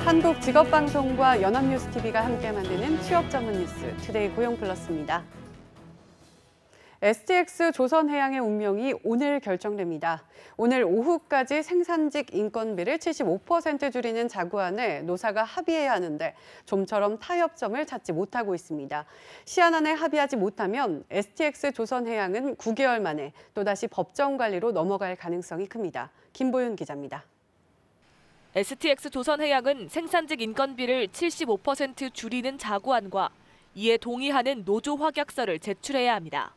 한국직업방송과 연합뉴스TV가 함께 만드는 취업 전문 뉴스 투데이 고용플러스입니다. STX 조선해양의 운명이 오늘 결정됩니다. 오늘 오후까지 생산직 인건비를 75% 줄이는 자구안에 노사가 합의해야 하는데 좀처럼 타협점을 찾지 못하고 있습니다. 시한 안에 합의하지 못하면 STX 조선해양은 9개월 만에 또다시 법정 관리로 넘어갈 가능성이 큽니다. 김보윤 기자입니다. STX 조선해양은 생산직 인건비를 75% 줄이는 자구안과 이에 동의하는 노조 확약서를 제출해야 합니다.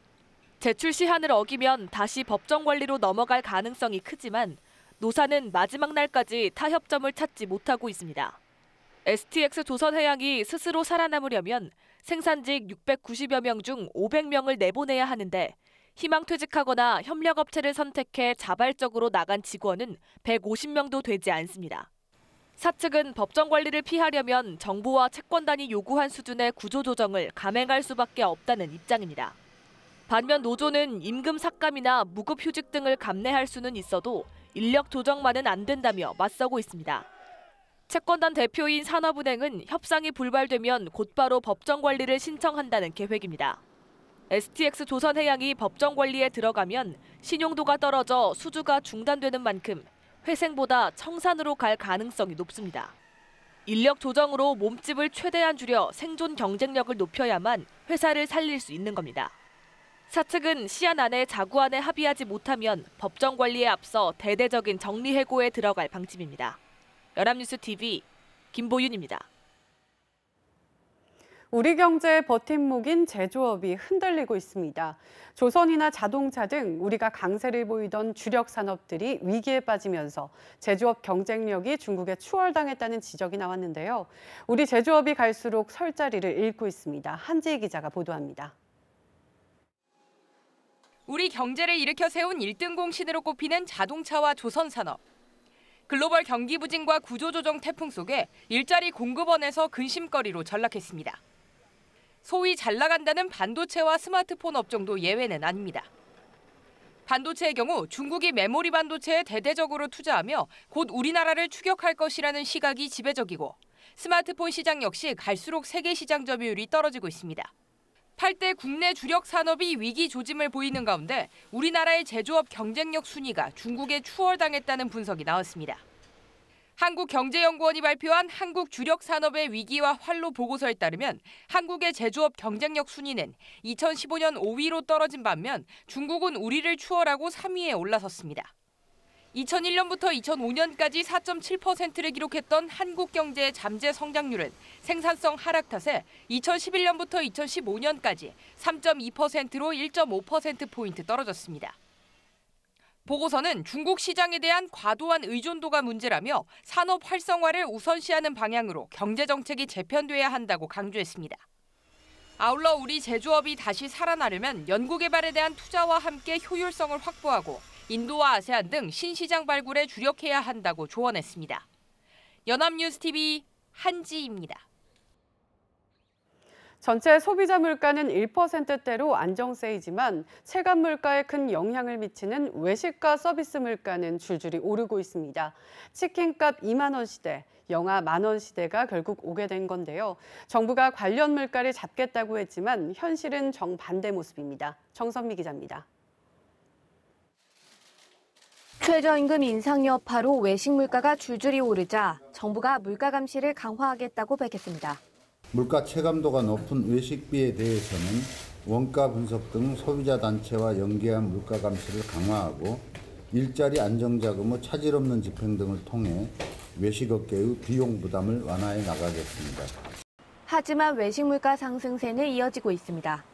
제출 시한을 어기면 다시 법정 관리로 넘어갈 가능성이 크지만 노사는 마지막 날까지 타협점을 찾지 못하고 있습니다. STX 조선해양이 스스로 살아남으려면 생산직 690여 명 중 500명을 내보내야 하는데 희망퇴직하거나 협력업체를 선택해 자발적으로 나간 직원은 150명도 되지 않습니다. 사측은 법정 관리를 피하려면 정부와 채권단이 요구한 수준의 구조조정을 감행할 수밖에 없다는 입장입니다. 반면 노조는 임금 삭감이나 무급휴직 등을 감내할 수는 있어도 인력 조정만은 안 된다며 맞서고 있습니다. 채권단 대표인 산업은행은 협상이 불발되면 곧바로 법정 관리를 신청한다는 계획입니다. STX 조선해양이 법정 관리에 들어가면 신용도가 떨어져 수주가 중단되는 만큼 회생보다 청산으로 갈 가능성이 높습니다. 인력 조정으로 몸집을 최대한 줄여 생존 경쟁력을 높여야만 회사를 살릴 수 있는 겁니다. 사측은 시한 안에 자구안에 합의하지 못하면 법정 관리에 앞서 대대적인 정리해고에 들어갈 방침입니다. 연합뉴스TV 김보윤입니다. 우리 경제의 버팀목인 제조업이 흔들리고 있습니다. 조선이나 자동차 등 우리가 강세를 보이던 주력 산업들이 위기에 빠지면서 제조업 경쟁력이 중국에 추월당했다는 지적이 나왔는데요. 우리 제조업이 갈수록 설 자리를 잃고 있습니다. 한지희 기자가 보도합니다. 우리 경제를 일으켜 세운 1등 공신으로 꼽히는 자동차와 조선산업. 글로벌 경기 부진과 구조조정 태풍 속에 일자리 공급원에서 근심거리로 전락했습니다. 소위 잘 나간다는 반도체와 스마트폰 업종도 예외는 아닙니다. 반도체의 경우 중국이 메모리 반도체에 대대적으로 투자하며 곧 우리나라를 추격할 것이라는 시각이 지배적이고 스마트폰 시장 역시 갈수록 세계 시장 점유율이 떨어지고 있습니다. 8대 국내 주력 산업이 위기 조짐을 보이는 가운데 우리나라의 제조업 경쟁력 순위가 중국에 추월당했다는 분석이 나왔습니다. 한국경제연구원이 발표한 한국 주력 산업의 위기와 활로 보고서에 따르면 한국의 제조업 경쟁력 순위는 2015년 5위로 떨어진 반면 중국은 우리를 추월하고 3위에 올라섰습니다. 2001년부터 2005년까지 4.7%를 기록했던 한국 경제의 잠재 성장률은 생산성 하락 탓에 2011년부터 2015년까지 3.2%로 1.5%포인트 떨어졌습니다. 보고서는 중국 시장에 대한 과도한 의존도가 문제라며 산업 활성화를 우선시하는 방향으로 경제정책이 재편돼야 한다고 강조했습니다. 아울러 우리 제조업이 다시 살아나려면 연구개발에 대한 투자와 함께 효율성을 확보하고 인도와 아세안 등 신시장 발굴에 주력해야 한다고 조언했습니다. 연합뉴스TV 한지희입니다. 전체 소비자 물가는 1%대로 안정세이지만 체감 물가에 큰 영향을 미치는 외식과 서비스 물가는 줄줄이 오르고 있습니다. 치킨값 2만 원 시대, 영하 10,000원 시대가 결국 오게 된 건데요. 정부가 관련 물가를 잡겠다고 했지만 현실은 정반대 모습입니다. 정선미 기자입니다. 최저임금 인상 여파로 외식 물가가 줄줄이 오르자 정부가 물가 감시를 강화하겠다고 밝혔습니다. 물가 체감도가 높은 외식비에 대해서는 원가 분석 등 소비자 단체와 연계한 물가 감시를 강화하고 일자리 안정자금의 차질 없는 집행 등을 통해 외식업계의 비용 부담을 완화해 나가겠습니다. 하지만 외식 물가 상승세는 이어지고 있습니다.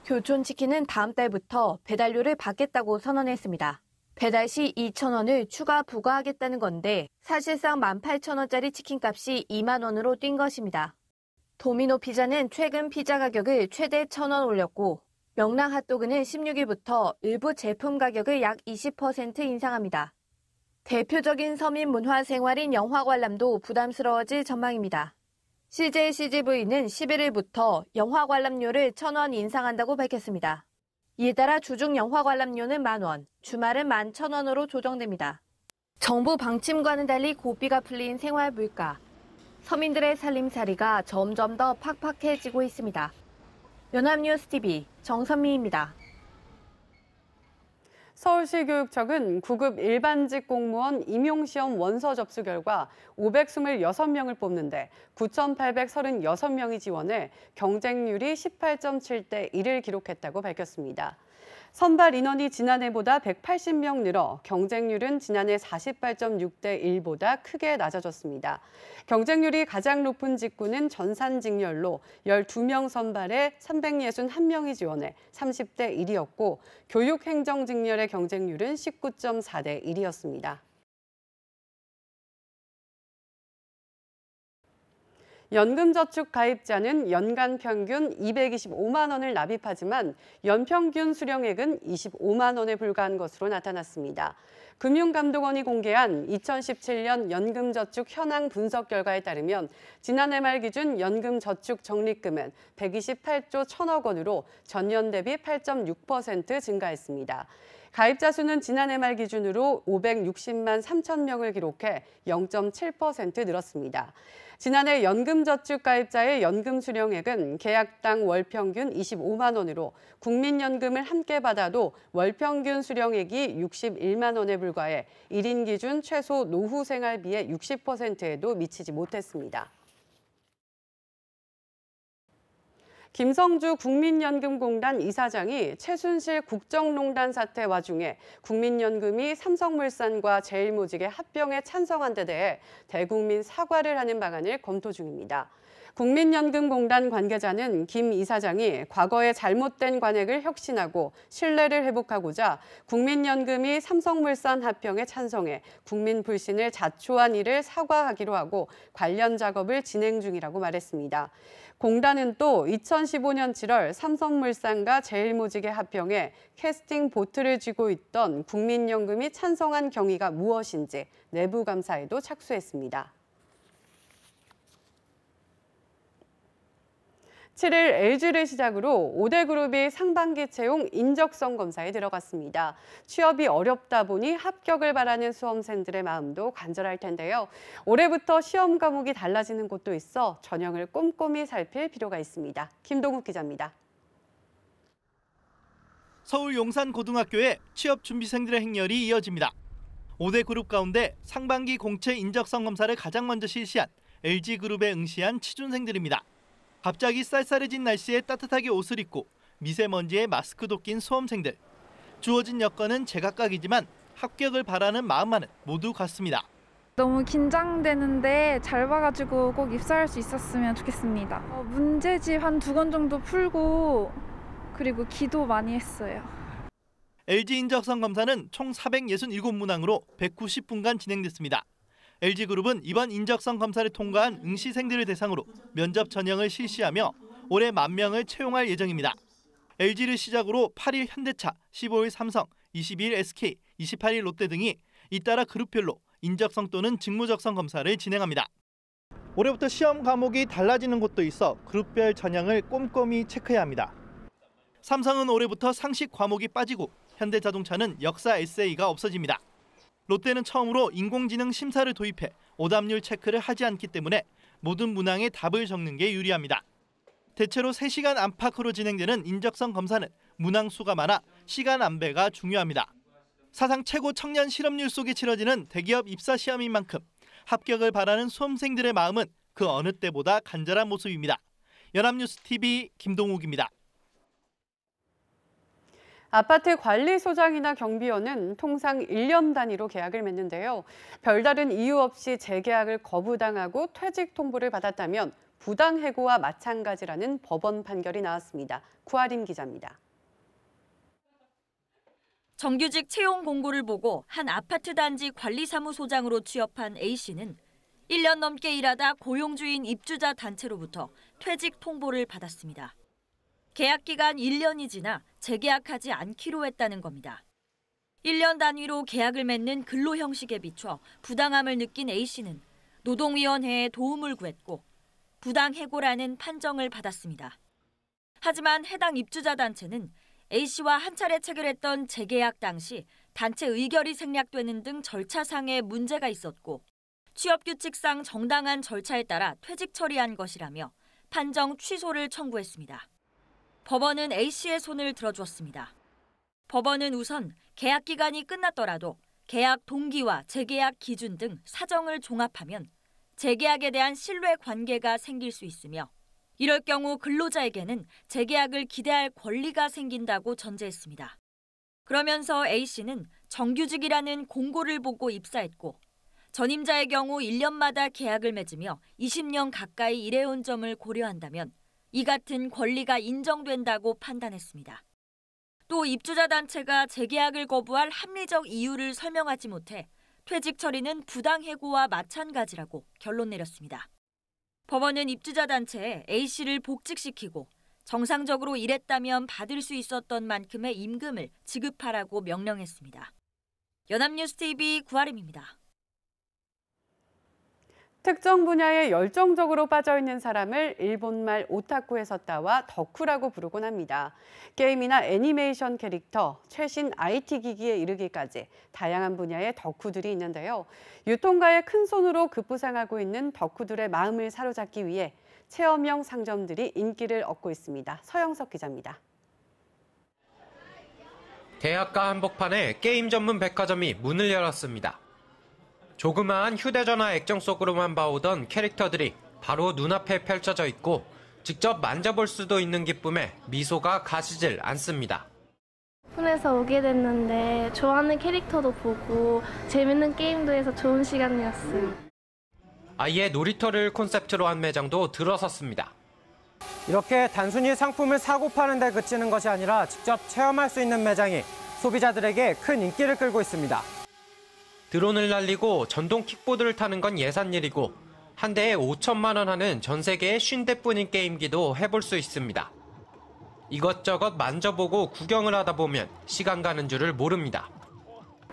교촌치킨은 다음 달부터 배달료를 받겠다고 선언했습니다. 배달 시 2,000원을 추가 부과하겠다는 건데 사실상 18,000원짜리 치킨값이 2만 원으로 뛴 것입니다. 도미노 피자는 최근 피자 가격을 최대 1,000원 올렸고 명랑 핫도그는 16일부터 일부 제품 가격을 약 20% 인상합니다. 대표적인 서민 문화 생활인 영화 관람도 부담스러워질 전망입니다. CJ CGV는 11일부터 영화 관람료를 1,000원 인상한다고 밝혔습니다. 이에 따라 주중 영화 관람료는 10,000원, 주말은 11,000원으로 조정됩니다. 정부 방침과는 달리 고비가 풀린 생활 물가. 서민들의 살림살이가 점점 더 팍팍해지고 있습니다. 연합뉴스TV 정선미입니다. 서울시 교육청은 9급 일반직 공무원 임용시험 원서 접수 결과 526명을 뽑는데 9,836명이 지원해 경쟁률이 18.7대 1을 기록했다고 밝혔습니다. 선발 인원이 지난해보다 180명 늘어 경쟁률은 지난해 48.6대 1보다 크게 낮아졌습니다. 경쟁률이 가장 높은 직군은 전산직렬로 12명 선발에 361명이 지원해 30대 1이었고 교육행정직렬의 경쟁률은 19.4대 1이었습니다. 연금저축 가입자는 연간 평균 225만 원을 납입하지만 연평균 수령액은 25만 원에 불과한 것으로 나타났습니다. 금융감독원이 공개한 2017년 연금저축 현황 분석 결과에 따르면 지난해 말 기준 연금저축 적립금은 128조 1천억 원으로 전년 대비 8.6% 증가했습니다. 가입자 수는 지난해 말 기준으로 560만 3천 명을 기록해 0.7% 늘었습니다. 지난해 연금저축 가입자의 연금 수령액은 계약당 월 평균 25만 원으로 국민연금을 함께 받아도 월 평균 수령액이 61만 원에 불과해 1인 기준 최소 노후 생활비의 60%에도 미치지 못했습니다. 김성주 국민연금공단 이사장이 최순실 국정농단 사태 와중에 국민연금이 삼성물산과 제일모직의 합병에 찬성한 데 대해 대국민 사과를 하는 방안을 검토 중입니다. 국민연금공단 관계자는 김 이사장이 과거의 잘못된 관행을 혁신하고 신뢰를 회복하고자 국민연금이 삼성물산 합병에 찬성해 국민 불신을 자초한 일을 사과하기로 하고 관련 작업을 진행 중이라고 말했습니다. 공단은 또 2015년 7월 삼성물산과 제일모직의 합병에 캐스팅 보트를 쥐고 있던 국민연금이 찬성한 경위가 무엇인지 내부 감사에도 착수했습니다. 7일 LG를 시작으로 5대 그룹이 상반기 채용 인적성 검사에 들어갔습니다. 취업이 어렵다 보니 합격을 바라는 수험생들의 마음도 간절할 텐데요. 올해부터 시험 과목이 달라지는 곳도 있어 전형을 꼼꼼히 살필 필요가 있습니다. 김동욱 기자입니다. 서울 용산고등학교에 취업 준비생들의 행렬이 이어집니다. 5대 그룹 가운데 상반기 공채 인적성 검사를 가장 먼저 실시한 LG그룹에 응시한 취준생들입니다. 갑자기 쌀쌀해진 날씨에 따뜻하게 옷을 입고 미세먼지에 마스크도 낀 수험생들. 주어진 여건은 제각각이지만 합격을 바라는 마음만은 모두 같습니다. 너무 긴장되는데 잘 봐가지고 꼭 입사할 수 있었으면 좋겠습니다. 문제집 한 2권 정도 풀고 그리고 기도 많이 했어요. LG 인적성 검사는 총 467문항으로 190분간 진행됐습니다. LG그룹은 이번 인적성 검사를 통과한 응시생들을 대상으로 면접 전형을 실시하며 올해 10,000명을 채용할 예정입니다. LG를 시작으로 8일 현대차, 15일 삼성, 22일 SK, 28일 롯데 등이 잇따라 그룹별로 인적성 또는 직무적성 검사를 진행합니다. 올해부터 시험 과목이 달라지는 곳도 있어 그룹별 전형을 꼼꼼히 체크해야 합니다. 삼성은 올해부터 상식 과목이 빠지고 현대자동차는 역사 에세이가 없어집니다. 롯데는 처음으로 인공지능 심사를 도입해 오답률 체크를 하지 않기 때문에 모든 문항에 답을 적는 게 유리합니다. 대체로 3시간 안팎으로 진행되는 인적성 검사는 문항 수가 많아 시간 안배가 중요합니다. 사상 최고 청년 실업률 속에 치러지는 대기업 입사 시험인 만큼 합격을 바라는 수험생들의 마음은 그 어느 때보다 간절한 모습입니다. 연합뉴스TV 김동욱입니다. 아파트 관리소장이나 경비원은 통상 1년 단위로 계약을 맺는데요. 별다른 이유 없이 재계약을 거부당하고 퇴직 통보를 받았다면 부당해고와 마찬가지라는 법원 판결이 나왔습니다. 구아림 기자입니다. 정규직 채용 공고를 보고 한 아파트 단지 관리사무소장으로 취업한 A씨는 1년 넘게 일하다 고용주인 입주자 단체로부터 퇴직 통보를 받았습니다. 계약 기간 1년이 지나 재계약하지 않기로 했다는 겁니다. 1년 단위로 계약을 맺는 근로 형식에 비춰 부당함을 느낀 A씨는 노동위원회에 도움을 구했고 부당해고라는 판정을 받았습니다. 하지만 해당 입주자 단체는 A씨와 한 차례 체결했던 재계약 당시 단체 의결이 생략되는 등 절차상의 문제가 있었고 취업규칙상 정당한 절차에 따라 퇴직 처리한 것이라며 판정 취소를 청구했습니다. 법원은 A씨의 손을 들어주었습니다. 법원은 우선 계약 기간이 끝났더라도 계약 동기와 재계약 기준 등 사정을 종합하면 재계약에 대한 신뢰 관계가 생길 수 있으며 이럴 경우 근로자에게는 재계약을 기대할 권리가 생긴다고 전제했습니다. 그러면서 A씨는 정규직이라는 공고를 보고 입사했고 전임자의 경우 1년마다 계약을 맺으며 20년 가까이 일해온 점을 고려한다면 이 같은 권리가 인정된다고 판단했습니다. 또 입주자 단체가 재계약을 거부할 합리적 이유를 설명하지 못해 퇴직 처리는 부당해고와 마찬가지라고 결론 내렸습니다. 법원은 입주자 단체에 A씨를 복직시키고 정상적으로 일했다면 받을 수 있었던 만큼의 임금을 지급하라고 명령했습니다. 연합뉴스TV 구아림입니다. 특정 분야에 열정적으로 빠져있는 사람을 일본말 오타쿠에서 따와 덕후라고 부르곤 합니다. 게임이나 애니메이션 캐릭터, 최신 IT 기기에 이르기까지 다양한 분야의 덕후들이 있는데요. 유통가의 큰 손으로 급부상하고 있는 덕후들의 마음을 사로잡기 위해 체험형 상점들이 인기를 얻고 있습니다. 서영석 기자입니다. 대학가 한복판에 게임 전문 백화점이 문을 열었습니다. 조그마한 휴대전화 액정 속으로만 봐오던 캐릭터들이 바로 눈앞에 펼쳐져 있고 직접 만져볼 수도 있는 기쁨에 미소가 가시질 않습니다. 오픈해서 오게 됐는데 좋아하는 캐릭터도 보고 재밌는 게임도 해서 좋은 시간이었어요. 아예 놀이터를 콘셉트로 한 매장도 들어섰습니다. 이렇게 단순히 상품을 사고 파는 데 그치는 것이 아니라 직접 체험할 수 있는 매장이 소비자들에게 큰 인기를 끌고 있습니다. 드론을 날리고 전동 킥보드를 타는 건 예산일이고 한 대에 5천만 원 하는 전 세계에 50대뿐인 게임기도 해볼 수 있습니다. 이것저것 만져보고 구경을 하다 보면 시간 가는 줄을 모릅니다.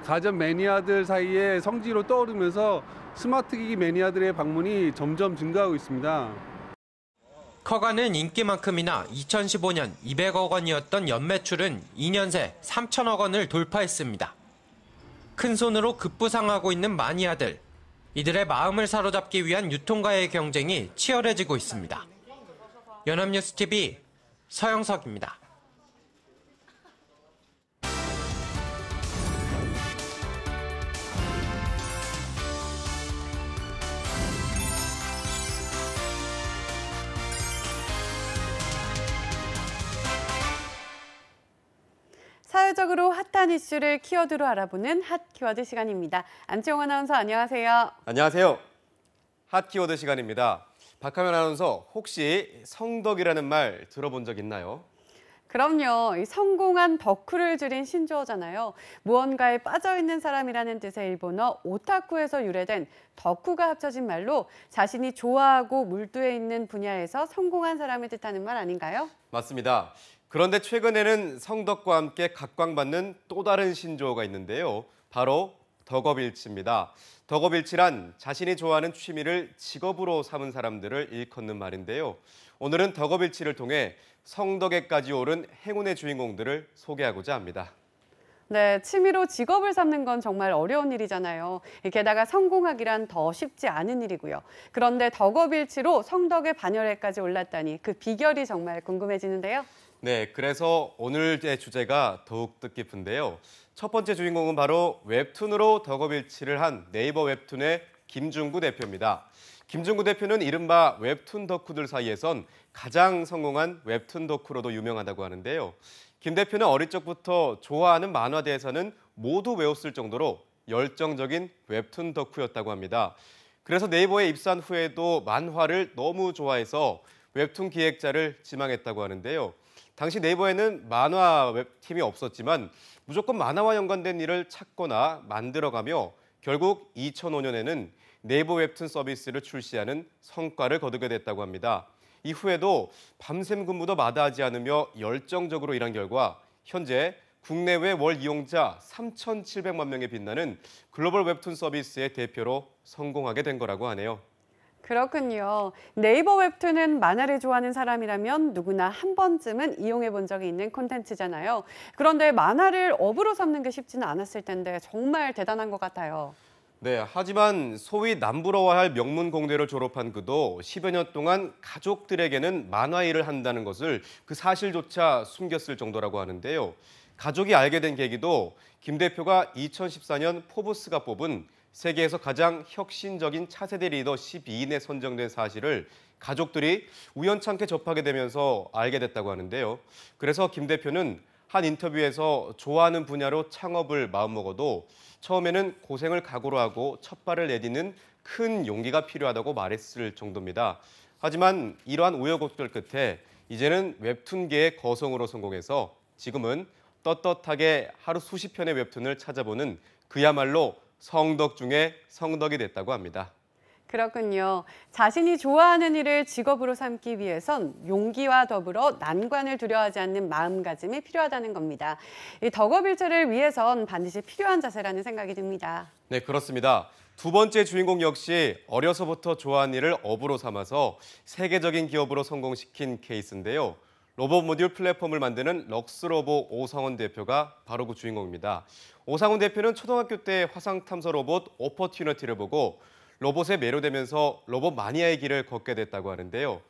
가전 매니아들 사이에 성지로 떠오르면서 스마트 기기 매니아들의 방문이 점점 증가하고 있습니다. 커가는 인기만큼이나 2015년 200억 원이었던 연매출은 2년 새 3천억 원을 돌파했습니다. 큰 손으로 급부상하고 있는 마니아들. 이들의 마음을 사로잡기 위한 유통가의 경쟁이 치열해지고 있습니다. 연합뉴스TV 서영석입니다. 사회적으로 핫한 이슈를 키워드로 알아보는 핫 키워드 시간입니다. 안치홍 아나운서 안녕하세요. 안녕하세요. 핫 키워드 시간입니다. 박하면 아나운서 혹시 성덕이라는 말 들어본 적 있나요? 그럼요. 이 성공한 덕후를 줄인 신조어잖아요. 무언가에 빠져있는 사람이라는 뜻의 일본어 오타쿠에서 유래된 덕후가 합쳐진 말로 자신이 좋아하고 몰두해 있는 분야에서 성공한 사람을 뜻하는 말 아닌가요? 맞습니다. 그런데 최근에는 성덕과 함께 각광받는 또 다른 신조어가 있는데요. 바로 덕업일치입니다. 덕업일치란 자신이 좋아하는 취미를 직업으로 삼은 사람들을 일컫는 말인데요. 오늘은 덕업일치를 통해 성덕에까지 오른 행운의 주인공들을 소개하고자 합니다. 네, 취미로 직업을 삼는 건 정말 어려운 일이잖아요. 게다가 성공하기란 더 쉽지 않은 일이고요. 그런데 덕업일치로 성덕의 반열에까지 올랐다니 그 비결이 정말 궁금해지는데요. 네, 그래서 오늘의 주제가 더욱 뜻깊은데요. 첫 번째 주인공은 바로 웹툰으로 덕업일치를 한 네이버 웹툰의 김중구 대표입니다. 김중구 대표는 이른바 웹툰 덕후들 사이에선 가장 성공한 웹툰 덕후로도 유명하다고 하는데요. 김 대표는 어릴 적부터 좋아하는 만화 대사는 모두 외웠을 정도로 열정적인 웹툰 덕후였다고 합니다. 그래서 네이버에 입사한 후에도 만화를 너무 좋아해서 웹툰 기획자를 지망했다고 하는데요. 당시 네이버에는 만화 웹팀이 없었지만 무조건 만화와 연관된 일을 찾거나 만들어가며 결국 2005년에는 네이버 웹툰 서비스를 출시하는 성과를 거두게 됐다고 합니다. 이후에도 밤샘 근무도 마다하지 않으며 열정적으로 일한 결과 현재 국내외 월 이용자 3,700만 명에 빛나는 글로벌 웹툰 서비스의 대표로 성공하게 된 거라고 하네요. 그렇군요. 네이버 웹툰은 만화를 좋아하는 사람이라면 누구나 한 번쯤은 이용해 본 적이 있는 콘텐츠잖아요. 그런데 만화를 업으로 삼는 게 쉽지는 않았을 텐데 정말 대단한 것 같아요. 네, 하지만 소위 남부러워할 명문 공대를 졸업한 그도 10여 년 동안 가족들에게는 만화 일을 한다는 것을 그 사실조차 숨겼을 정도라고 하는데요. 가족이 알게 된 계기도 김 대표가 2014년 포브스가 뽑은 세계에서 가장 혁신적인 차세대 리더 12인에 선정된 사실을 가족들이 우연찮게 접하게 되면서 알게 됐다고 하는데요. 그래서 김 대표는 한 인터뷰에서 좋아하는 분야로 창업을 마음먹어도 처음에는 고생을 각오로 하고 첫 발을 내딛는 큰 용기가 필요하다고 말했을 정도입니다. 하지만 이러한 우여곡절 끝에 이제는 웹툰계의 거성으로 성공해서 지금은 떳떳하게 하루 수십 편의 웹툰을 찾아보는 그야말로 성덕 중에 성덕이 됐다고 합니다. 그렇군요. 자신이 좋아하는 일을 직업으로 삼기 위해선 용기와 더불어 난관을 두려워하지 않는 마음가짐이 필요하다는 겁니다. 이 덕업일체를 위해선 반드시 필요한 자세라는 생각이 듭니다. 네, 그렇습니다. 두 번째 주인공 역시 어려서부터 좋아하는 일을 업으로 삼아서 세계적인 기업으로 성공시킨 케이스인데요. 로봇 모듈 플랫폼을 만드는 럭스로봇 오상원 대표가 바로 그 주인공입니다. 오상원 대표는 초등학교 때 화상탐사 로봇 오퍼튜너티를 보고 로봇에 매료되면서 로봇 마니아의 길을 걷게 됐다고 하는데요.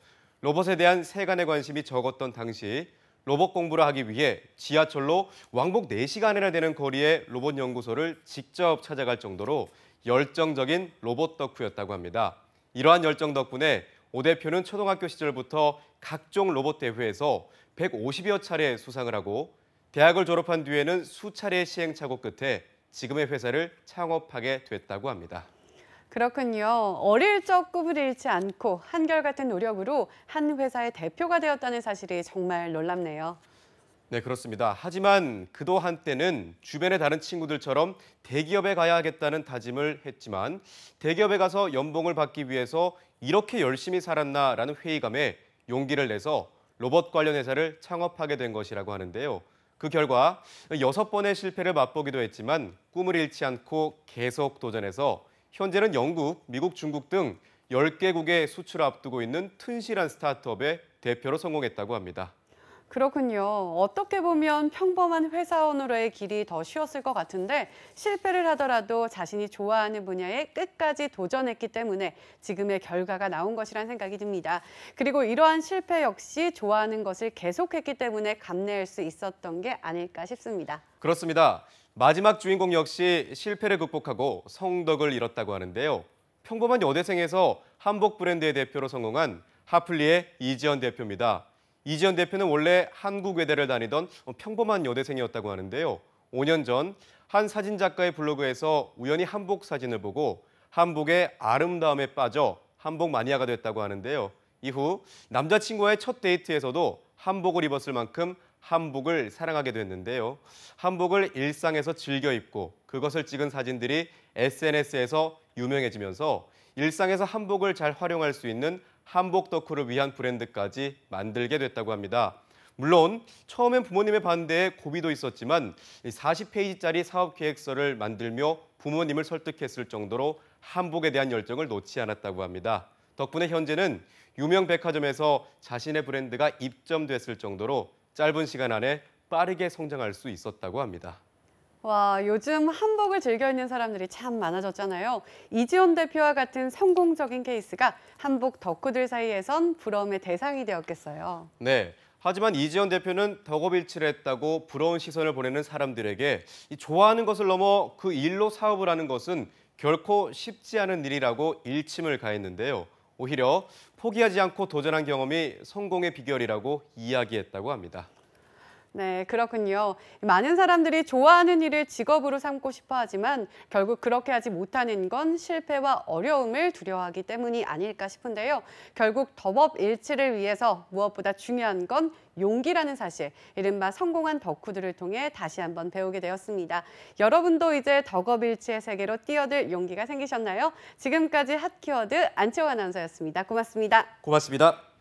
로봇에 대한 세간의 관심이 적었던 당시 로봇 공부를 하기 위해 지하철로 왕복 4시간이나 되는 거리의 로봇 연구소를 직접 찾아갈 정도로 열정적인 로봇 덕후였다고 합니다. 이러한 열정 덕분에 오 대표는 초등학교 시절부터 각종 로봇 대회에서 150여 차례 수상을 하고 대학을 졸업한 뒤에는 수차례의 시행착오 끝에 지금의 회사를 창업하게 됐다고 합니다. 그렇군요. 어릴 적 꿈을 잃지 않고 한결같은 노력으로 한 회사의 대표가 되었다는 사실이 정말 놀랍네요. 네, 그렇습니다. 하지만 그도 한때는 주변의 다른 친구들처럼 대기업에 가야 하겠다는 다짐을 했지만 대기업에 가서 연봉을 받기 위해서 이렇게 열심히 살았나라는 회의감에 용기를 내서 로봇 관련 회사를 창업하게 된 것이라고 하는데요. 그 결과 6번의 실패를 맛보기도 했지만 꿈을 잃지 않고 계속 도전해서 현재는 영국, 미국, 중국 등 10개국에 수출을 앞두고 있는 튼실한 스타트업의 대표로 성공했다고 합니다. 그렇군요. 어떻게 보면 평범한 회사원으로의 길이 더 쉬웠을 것 같은데 실패를 하더라도 자신이 좋아하는 분야에 끝까지 도전했기 때문에 지금의 결과가 나온 것이란 생각이 듭니다. 그리고 이러한 실패 역시 좋아하는 것을 계속했기 때문에 감내할 수 있었던 게 아닐까 싶습니다. 그렇습니다. 마지막 주인공 역시 실패를 극복하고 성덕을 이뤘다고 하는데요. 평범한 여대생에서 한복 브랜드의 대표로 성공한 하플리의 이지연 대표입니다. 이지연 대표는 원래 한국외대를 다니던 평범한 여대생이었다고 하는데요. 5년 전 한 사진작가의 블로그에서 우연히 한복 사진을 보고 한복의 아름다움에 빠져 한복 마니아가 됐다고 하는데요. 이후 남자친구와의 첫 데이트에서도 한복을 입었을 만큼 한복을 사랑하게 됐는데요. 한복을 일상에서 즐겨 입고 그것을 찍은 사진들이 SNS에서 유명해지면서 일상에서 한복을 잘 활용할 수 있는 한복 덕후를 위한 브랜드까지 만들게 됐다고 합니다. 물론 처음엔 부모님의 반대에 고비도 있었지만 40페이지짜리 사업 계획서를 만들며 부모님을 설득했을 정도로 한복에 대한 열정을 놓지 않았다고 합니다. 덕분에 현재는 유명 백화점에서 자신의 브랜드가 입점됐을 정도로 짧은 시간 안에 빠르게 성장할 수 있었다고 합니다. 와, 요즘 한복을 즐겨 입는 사람들이 참 많아졌잖아요. 이지연 대표와 같은 성공적인 케이스가 한복 덕후들 사이에선 부러움의 대상이 되었겠어요. 네. 하지만 이지연 대표는 덕업일치를 했다고 부러운 시선을 보내는 사람들에게 좋아하는 것을 넘어 그 일로 사업을 하는 것은 결코 쉽지 않은 일이라고 일침을 가했는데요. 오히려 포기하지 않고 도전한 경험이 성공의 비결이라고 이야기했다고 합니다. 네, 그렇군요. 많은 사람들이 좋아하는 일을 직업으로 삼고 싶어 하지만 결국 그렇게 하지 못하는 건 실패와 어려움을 두려워하기 때문이 아닐까 싶은데요. 결국 덕업일치를 위해서 무엇보다 중요한 건 용기라는 사실, 이른바 성공한 덕후들을 통해 다시 한번 배우게 되었습니다. 여러분도 이제 덕업일치의 세계로 뛰어들 용기가 생기셨나요? 지금까지 핫키워드 안채호 아나운서였습니다. 고맙습니다. 고맙습니다.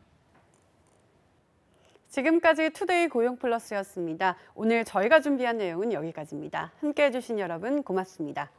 지금까지 투데이 고용플러스였습니다. 오늘 저희가 준비한 내용은 여기까지입니다. 함께해 주신 여러분 고맙습니다.